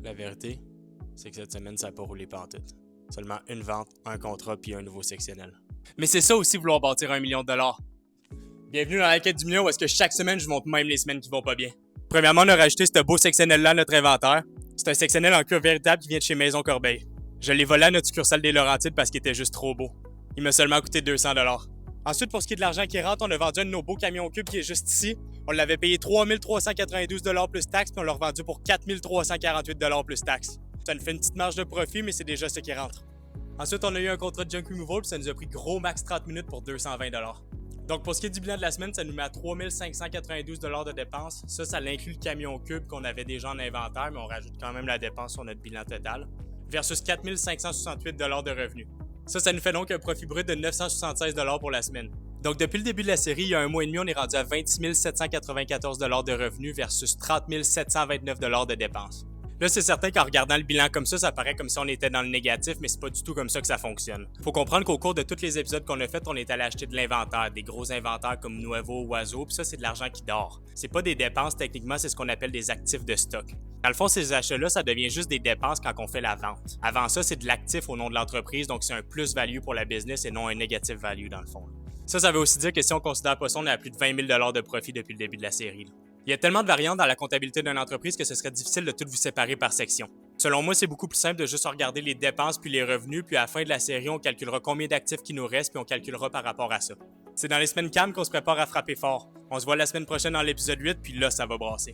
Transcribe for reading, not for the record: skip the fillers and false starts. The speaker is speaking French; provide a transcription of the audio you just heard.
La vérité, c'est que cette semaine, ça n'a pas roulé pantoute. Seulement une vente, un contrat puis un nouveau sectionnel. Mais c'est ça aussi vouloir bâtir 1 million de dollars. Bienvenue dans la quête du million où est-ce que chaque semaine, je monte même les semaines qui vont pas bien. Premièrement, on a rajouté ce beau sectionnel-là à notre inventaire. C'est un sectionnel en cuir véritable qui vient de chez Maison Corbeil. Je l'ai volé à notre succursale des Laurentides parce qu'il était juste trop beau. Il m'a seulement coûté 200$. Ensuite, pour ce qui est de l'argent qui rentre, on a vendu un de nos beaux camions cubes qui est juste ici. On l'avait payé 3392$ plus taxes, puis on l'a revendu pour 4348$ plus taxes. Ça nous fait une petite marge de profit, mais c'est déjà ce qui rentre. Ensuite, on a eu un contrat de junk removal, puis ça nous a pris gros max 30 minutes pour 220$. Donc, pour ce qui est du bilan de la semaine, ça nous met à 3592$ de dépenses. Ça l'inclut le camion cube qu'on avait déjà en inventaire, mais on rajoute quand même la dépense sur notre bilan total, versus 4568$ de revenus. Ça nous fait donc un profit brut de 976$ pour la semaine. Donc, depuis le début de la série, il y a un mois et demi, on est rendu à 26 794$ de revenus versus 30 729$ de dépenses. Là, c'est certain qu'en regardant le bilan comme ça paraît comme si on était dans le négatif, mais c'est pas du tout comme ça que ça fonctionne. Faut comprendre qu'au cours de tous les épisodes qu'on a fait, on est allé acheter de l'inventaire, des gros inventaires comme Nuevo, Oiseau, puis ça, c'est de l'argent qui dort. C'est pas des dépenses, techniquement, c'est ce qu'on appelle des actifs de stock. Dans le fond, ces achats-là, ça devient juste des dépenses quand on fait la vente. Avant ça, c'est de l'actif au nom de l'entreprise, donc c'est un plus-value pour la business et non un negative value dans le fond. Ça veut aussi dire que si on considère pas ça, on est à plus de 20 000$ de profit depuis le début de la série. Il y a tellement de variantes dans la comptabilité d'une entreprise que ce serait difficile de tout vous séparer par section. Selon moi, c'est beaucoup plus simple de juste regarder les dépenses puis les revenus, puis à la fin de la série, on calculera combien d'actifs qui nous restent, puis on calculera par rapport à ça. C'est dans les semaines calmes qu'on se prépare à frapper fort. On se voit la semaine prochaine dans l'épisode 8, puis là, ça va brasser.